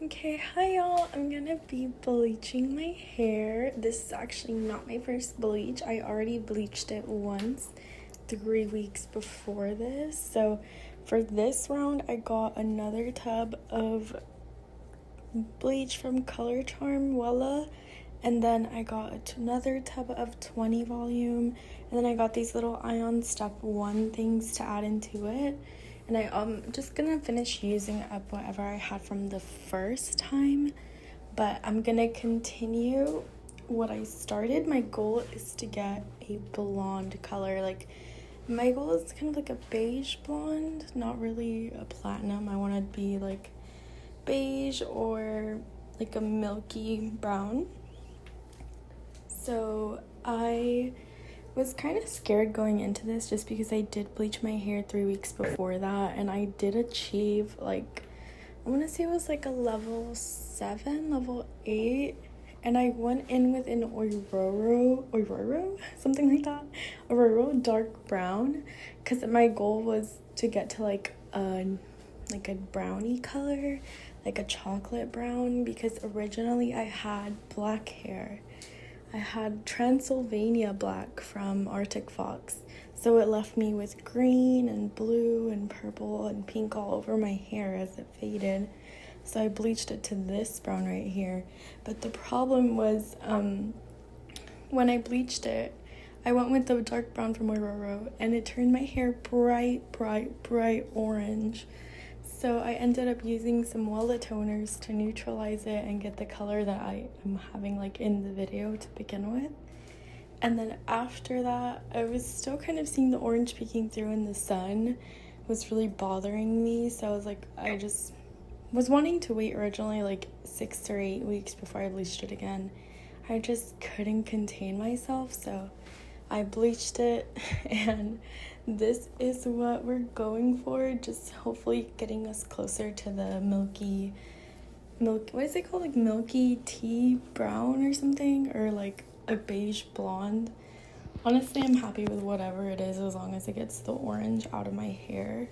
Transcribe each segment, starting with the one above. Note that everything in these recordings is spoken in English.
Okay, hi y'all. I'm gonna be bleaching my hair. This is actually not my first bleach. I already bleached it once 3 weeks before this. So for this round, I got another tub of bleach from Color Charm Wella, and then I got another tub of 20 volume, and then I got these little ion step 1 things to add into it. And I'm just gonna finish using up whatever I had from the first time, but I'm gonna continue what I started. My goal is to get a blonde color. Like, my goal is kind of like a beige blonde, not really a platinum. I want to be like beige or like a milky brown. So I was kind of scared going into this just because I did bleach my hair 3 weeks before that, and I did achieve, like, I want to say it was like a level 7, level 8, and I went in with an Ororo, something like that, Ororo dark brown, because my goal was to get to like a brownie color, like a chocolate brown, because originally I had black hair. I had Transylvania black from Arctic Fox, so it left me with green and blue and purple and pink all over my hair as it faded. So I bleached it to this brown right here. But the problem was, when I bleached it, I went with the dark brown from Ororo, and it turned my hair bright orange. So I ended up using some Wella toners to neutralize it and get the color that I am having like in the video to begin with. And then after that, I was still kind of seeing the orange peeking through in the sun. It was really bothering me, so I was like, I just was wanting to wait originally like 6 to 8 weeks before I bleached it again. I just couldn't contain myself, so I bleached it, and this is what we're going for, just hopefully getting us closer to the milky, what is it called, like milky tea brown or something, or like a beige blonde. Honestly, I'm happy with whatever it is as long as it gets the orange out of my hair.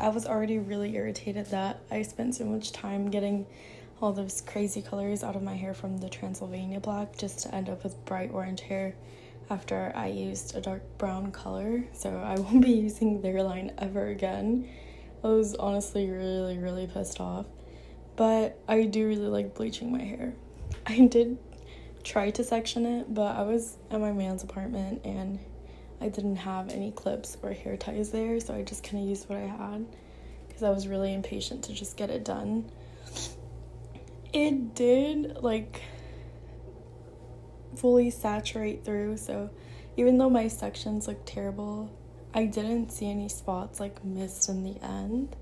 I was already really irritated that I spent so much time getting all those crazy colors out of my hair from the Transylvania black just to end up with bright orange hair after I used a dark brown color. So I won't be using their line ever again. I was honestly really pissed off, but I do really like bleaching my hair. I did try to section it, but I was at my man's apartment and I didn't have any clips or hair ties there, so I just kind of used what I had because I was really impatient to just get it done. It did like fully saturate through, so even though my sections look terrible, I didn't see any spots like missed in the end.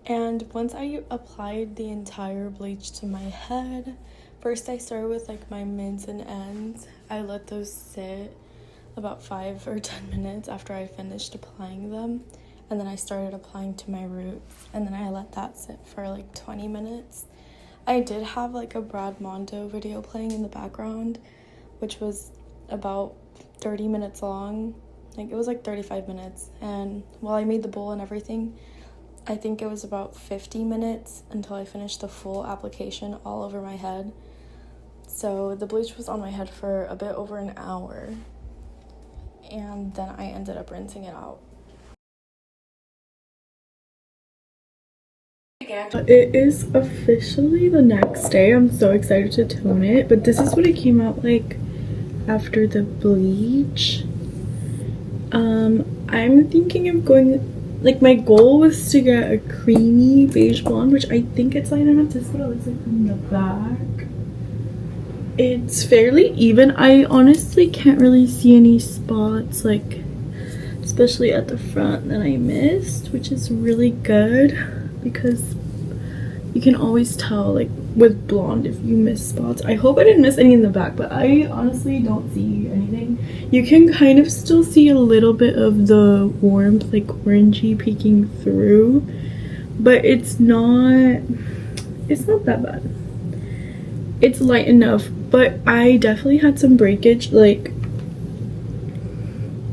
And once I applied the entire bleach to my head, first I started with like my mids and ends. I let those sit about 5 or 10 minutes after I finished applying them, and then I started applying to my roots, and then I let that sit for like 20 minutes. I did have like a Brad Mondo video playing in the background, which was about 30 minutes long. Like, it was like 35 minutes, and while I made the bowl and everything, I think it was about 50 minutes until I finished the full application all over my head. So the bleach was on my head for a bit over an hour, and then I ended up rinsing it out. It is officially the next day. I'm so excited to tone it, but this is what it came out like after the bleach. I'm thinking of going, like, my goal was to get a creamy beige blonde, which I think it's light enough. This is what it looks like from the back. It's fairly even. I honestly can't really see any spots, like, especially at the front, that I missed, which is really good because you can always tell, like, with blonde if you miss spots. I hope I didn't miss any in the back, but I honestly don't see anything. You can kind of still see a little bit of the warmth, like orangey, peeking through, but it's not that bad. It's light enough, but I definitely had some breakage, like,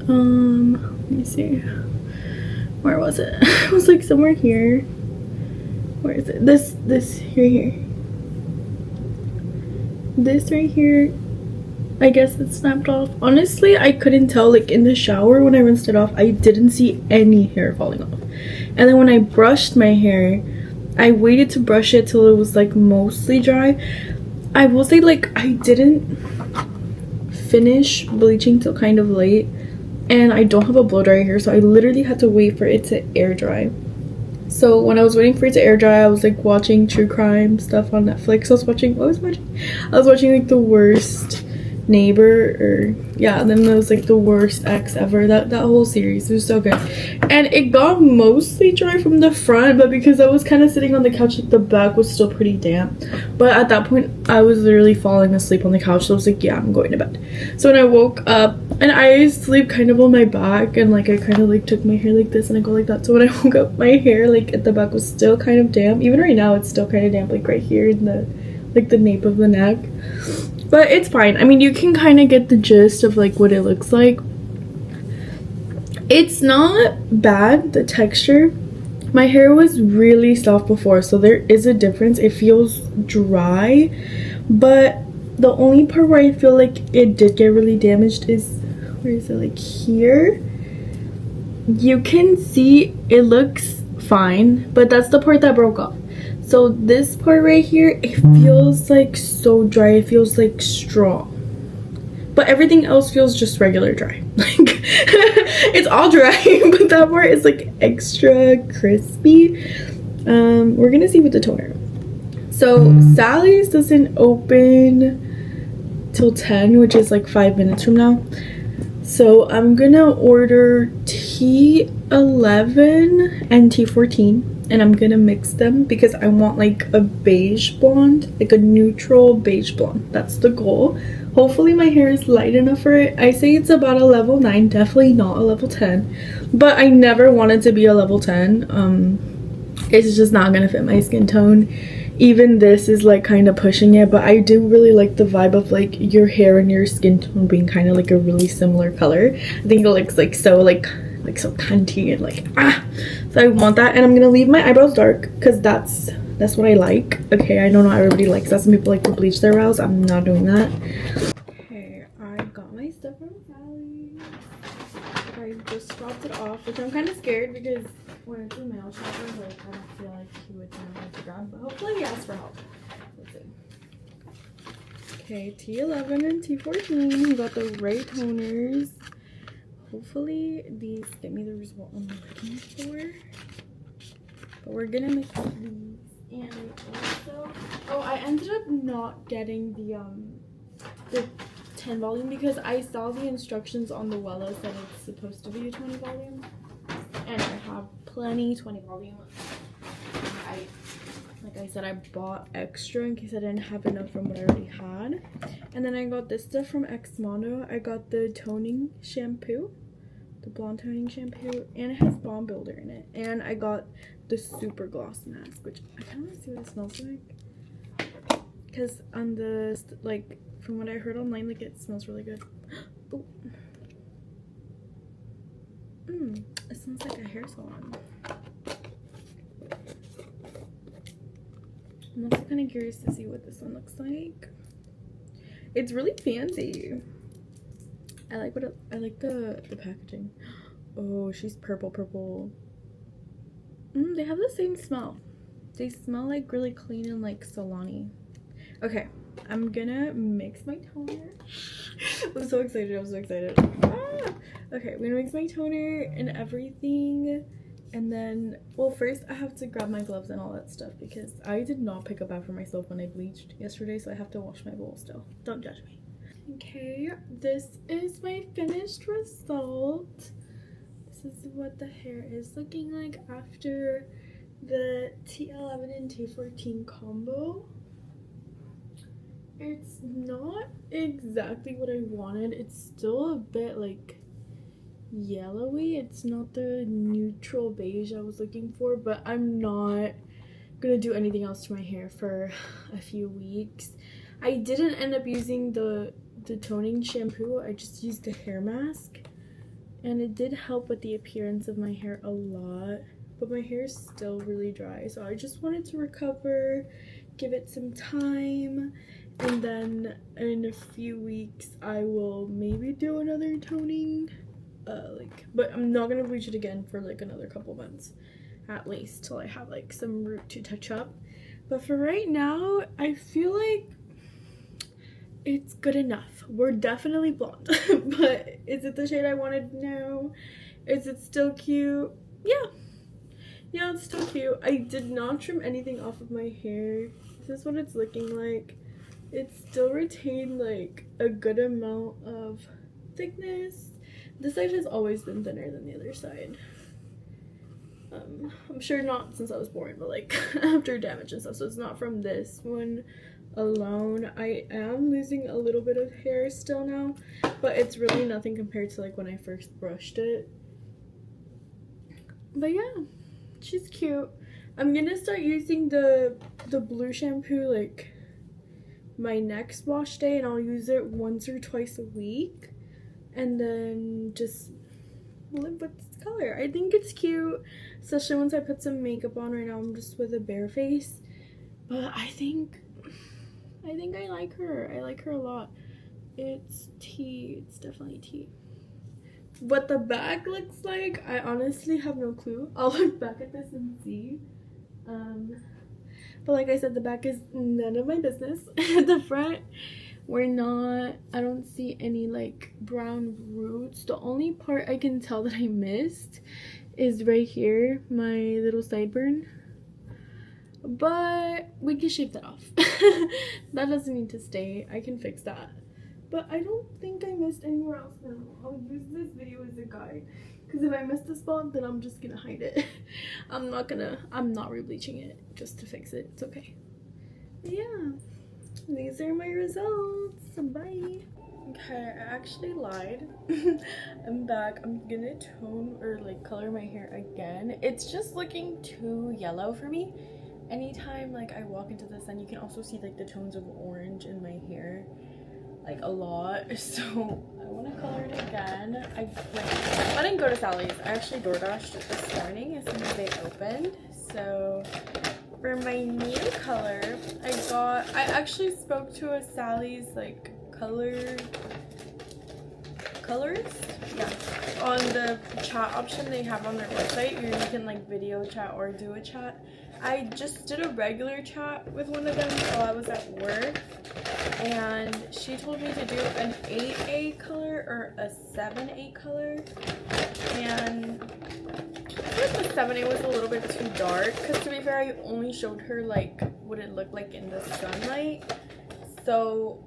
let me see, where was it? It was like somewhere here. Where is it? This here. This right here, I guess it snapped off. Honestly, I couldn't tell. Like in the shower when I rinsed it off, I didn't see any hair falling off. And then when I brushed my hair, I waited to brush it till it was like mostly dry. I will say, like, I didn't finish bleaching till kind of late, and I don't have a blow dryer here, so I literally had to wait for it to air dry. So when I was waiting for it to air dry, I was like watching true crime stuff on Netflix. I was watching like The Worst Neighbor, or yeah, and then there was like The Worst Ex Ever. That whole series, it was so good. And it got mostly dry from the front, but because I was kind of sitting on the couch, like the back was still pretty damp. But at that point I was literally falling asleep on the couch, so I was like, yeah, I'm going to bed. So when I woke up, and I sleep kind of on my back, and like I kind of like took my hair like this and I go like that. So when I woke up, my hair like at the back was still kind of damp. Even right now it's still kind of damp, like right here in the like the nape of the neck. But it's fine. I mean, you can kind of get the gist of like what it looks like. It's not bad, the texture. My hair was really soft before, so there is a difference. It feels dry, but the only part where I feel like it did get really damaged is, where is it, like here? You can see it looks fine, but that's the part that broke off. So this part right here, it feels like so dry. It feels like straw, but everything else feels just regular dry. Like it's all dry, but that part is like extra crispy. We're gonna see with the toner. So Sally's doesn't open till 10, which is like 5 minutes from now. So I'm gonna order T11 and T14, and I'm gonna mix them because I want like a beige blonde, like a neutral beige blonde. That's the goal. Hopefully my hair is light enough for it. I say it's about a level 9, definitely not a level 10, but I never wanted to be a level 10. It's just not gonna fit my skin tone. Even this is like kind of pushing it, but I do really like the vibe of like your hair and your skin tone being kind of like a really similar color. I think it looks like so so cunty and like so I want that. And I'm gonna leave my eyebrows dark because that's what I like. Okay, I know not everybody likes that. Some people like to bleach their brows. I'm not doing that. Okay, I got my stuff from Sally. I just dropped it off, which I'm kind of scared because when it's a mail shopper, like I don't feel like he would know how to grab, but hopefully he asked for help. Let's see. Okay, T11 and T14. We got the right toners. Hopefully these get me the result I'm looking for. But we're gonna mix these. And also, oh, I ended up not getting the 10 volume because I saw the instructions on the Wella that it's supposed to be a 20 volume, and I have plenty 20 volume. Like I said, I bought extra in case I didn't have enough from what I already had. And then I got this stuff from Xmondo. I got the toning shampoo, the blonde toning shampoo, and it has Bomb Builder in it. And I got the super gloss mask, which I kind of want to see what it smells like, because on the like from what I heard online, like it smells really good. Oh, it smells like a hair salon. I'm also kind of curious to see what this one looks like. It's really fancy. I like the packaging. Oh, she's purple. They have the same smell. They smell like really clean and like salon-y. Okay, I'm gonna mix my toner. I'm so excited. Okay, I'm gonna mix my toner and everything. And then, well, first I have to grab my gloves and all that stuff because I did not pick up after myself when I bleached yesterday, so I have to wash my bowl still. Don't judge me. Okay, this is my finished result. This is what the hair is looking like after the T11 and T14 combo. It's not exactly what I wanted. It's still a bit like yellowy. It's not the neutral beige I was looking for, but I'm not gonna do anything else to my hair for a few weeks. I didn't end up using the toning shampoo. I just used the hair mask, and it did help with the appearance of my hair a lot, but my hair is still really dry, so I just wanted to recover, give it some time, and then in a few weeks I will maybe do another toning, but I'm not gonna bleach it again for like another couple months at least, till I have like some root to touch up. But for right now, I feel like it's good enough. We're definitely blonde. But is it the shade I wanted? No. Is it still cute? Yeah. Yeah, it's still cute. I did not trim anything off of my hair. This is what it's looking like. It still retained like a good amount of thickness. This side has always been thinner than the other side. I'm sure not since I was born, but like after damage and stuff, so it's not from this one alone. I am losing a little bit of hair still now, but it's really nothing compared to like when I first brushed it. But yeah, she's cute. I'm gonna start using the blue shampoo like my next wash day, and I'll use it once or twice a week, and then just live with this color. I think it's cute, especially once I put some makeup on. Right now I'm just with a bare face, but I think I like her. I like her a lot. It's tea. It's definitely tea. What the back looks like, I honestly have no clue. I'll look back at this and see. But like I said, the back is none of my business. At the front, I don't see any like brown roots. The only part I can tell that I missed is right here, my little sideburn. But we can shave that off. That doesn't need to stay. I can fix that. But I don't think I missed anywhere else now. I'll use this video as a guide, because if I miss the spot, then I'm just gonna hide it. I'm not re-bleaching it just to fix it. It's okay. But yeah, these are my results. Bye. Okay, I actually lied. I'm back. I'm gonna tone or like color my hair again. It's just looking too yellow for me. Anytime like I walk into the sun, you can also see like the tones of orange in my hair, like a lot. So I want to color it again. I didn't go to Sally's. I actually DoorDashed it this morning as soon as they opened. So for my new color, I actually spoke to a Sally's like colorist, yeah, on the chat option they have on their website. You can like video chat or do a chat. I just did a regular chat with one of them while I was at work, and she told me to do an 8A color or a 7A color, and I think the 7A was a little bit too dark, because to be fair, I only showed her like what it looked like in the sunlight. So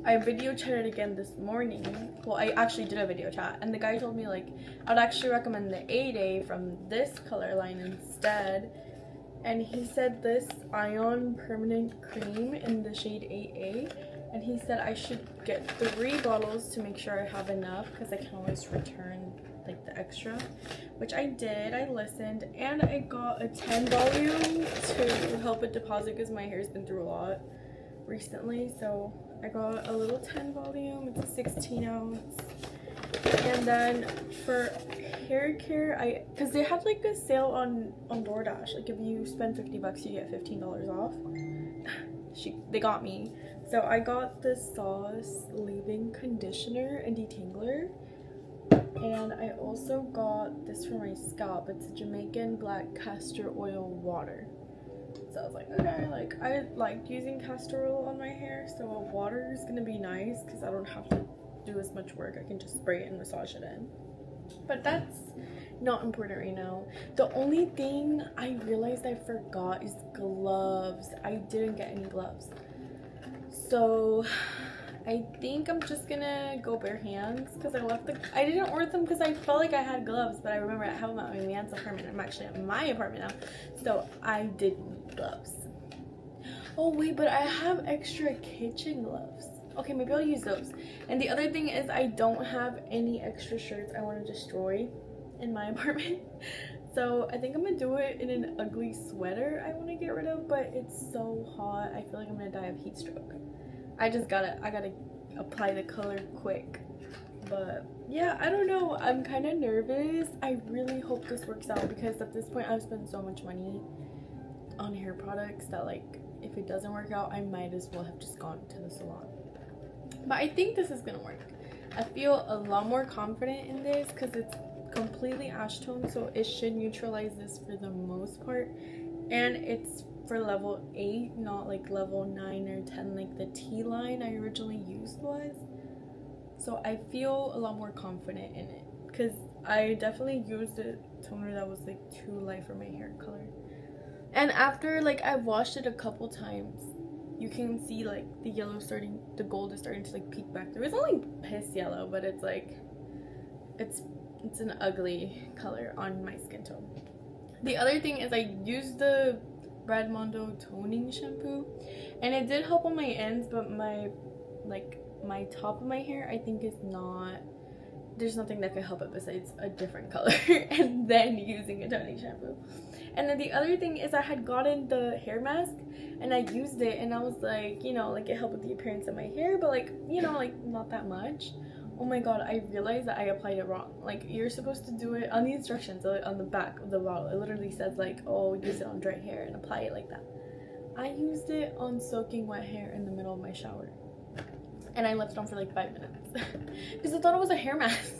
I video chatted again this morning. Well, I actually did a video chat, and the guy told me like I'd actually recommend the 8A from this color line instead. And he said this Ion Permanent Cream in the shade 8A, and he said I should get 3 bottles to make sure I have enough, because I can always return like the extra, which I did. I listened, and I got a 10 volume to help it deposit, because my hair's been through a lot recently. So I got a little 10 volume. It's a 16 ounce. And then for hair care, because they had like a sale on DoorDash, like if you spend $50 you get $15 off. They got me. So I got the Sauce leave-in conditioner and detangler, and I also got this for my scalp. It's a Jamaican black castor oil water. So I was like, okay, like I liked using castor oil on my hair, so a water is gonna be nice because I don't have to do as much work. I can just spray it and massage it in. But that's not important right now. The only thing I realized I forgot is gloves. I didn't get any gloves, so I think I'm just gonna go bare hands, because I didn't order them because I felt like I had gloves, but I remember I have them at my man's apartment. I'm actually at my apartment now, so I did need gloves. Oh wait, but I have extra kitchen gloves. Okay, maybe I'll use those. And the other thing is, I don't have any extra shirts I want to destroy in my apartment. So I think I'm gonna do it in an ugly sweater I want to get rid of, but it's so hot. I feel like I'm gonna die of heat stroke. I gotta apply the color quick. But yeah, I don't know. I'm kind of nervous. I really hope this works out because at this point I've spent so much money on hair products that like if it doesn't work out, I might as well have just gone to the salon. But I think this is gonna work. I feel a lot more confident in this because it's completely ash tone, so it should neutralize this for the most part. And it's for level 8, not like level 9 or 10 like the T line I originally used was. So I feel a lot more confident in it because I definitely used a toner that was like too light for my hair color. And after like I've washed it a couple times, you can see like the yellow starting, the gold is starting to like peek back through. It's only piss yellow, but it's like it's an ugly color on my skin tone. The other thing is I used the Red Mondo toning shampoo and it did help on my ends, but my top of my hair I think is not, there's nothing that could help it besides a different color and then using a toning shampoo. And then the other thing is I had gotten the hair mask and I used it and I was like, you know, like it helped with the appearance of my hair, but like, you know, like not that much. Oh my god, I realized that I applied it wrong. Like you're supposed to do it on the instructions on the back of the bottle. It literally says like, oh, use it on dry hair and apply it like that. I used it on soaking wet hair in the middle of my shower. And I left it on for like 5 minutes because I thought it was a hair mask.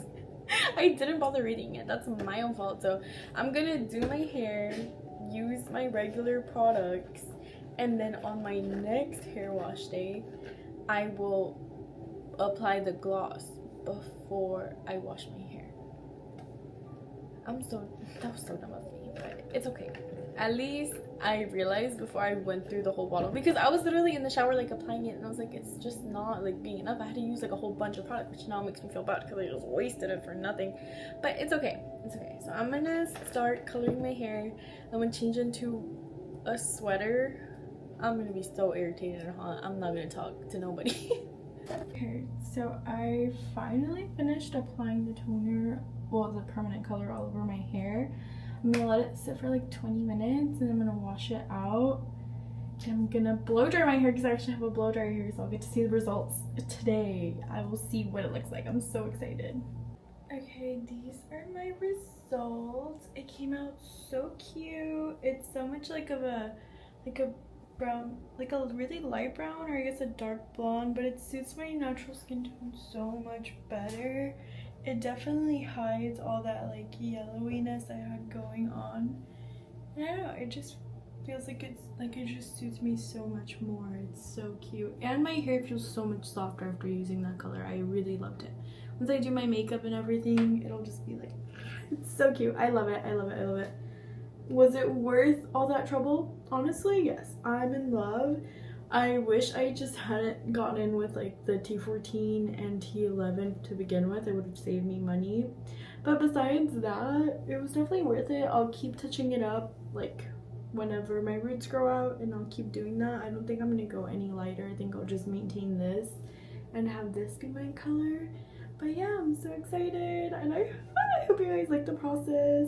I didn't bother reading it. That's my own fault. So I'm gonna do my hair, use my regular products, and then on my next hair wash day I will apply the gloss before I wash my hair. That was so dumb of me, but it's okay. At least I realized before I went through the whole bottle, because I was literally in the shower like applying it and I was like, it's just not like being enough. I had to use like a whole bunch of product, which now makes me feel bad because I just wasted it for nothing. But it's okay, it's okay. So I'm gonna start coloring my hair. I'm gonna change into a sweater. I'm gonna be so irritated and hot. I'm not gonna talk to nobody. Okay, so I finally finished applying the toner, well, the permanent color all over my hair. I'm gonna let it sit for like 20 minutes and I'm gonna wash it out. And I'm gonna blow dry my hair because I actually have a blow dryer here, so I'll get to see the results today. I will see what it looks like. I'm so excited. Okay, these are my results. It came out so cute. It's so much like a brown, like a really light brown, or I guess a dark blonde, but it suits my natural skin tone so much better. It definitely hides all that like yellowiness I had going on. And I don't know, it just feels like it just suits me so much more. It's so cute. And my hair feels so much softer after using that color. I really loved it. Once I do my makeup and everything, it'll just be like, it's so cute. I love it. I love it. I love it. Was it worth all that trouble? Honestly, yes. I'm in love. I wish I just hadn't gotten in with like the T14 and T11 to begin with. It would have saved me money. But besides that, it was definitely worth it. I'll keep touching it up like whenever my roots grow out, and I'll keep doing that. I don't think I'm gonna go any lighter. I think I'll just maintain this and have this be my color. But yeah, I'm so excited, and I hope you guys like the process.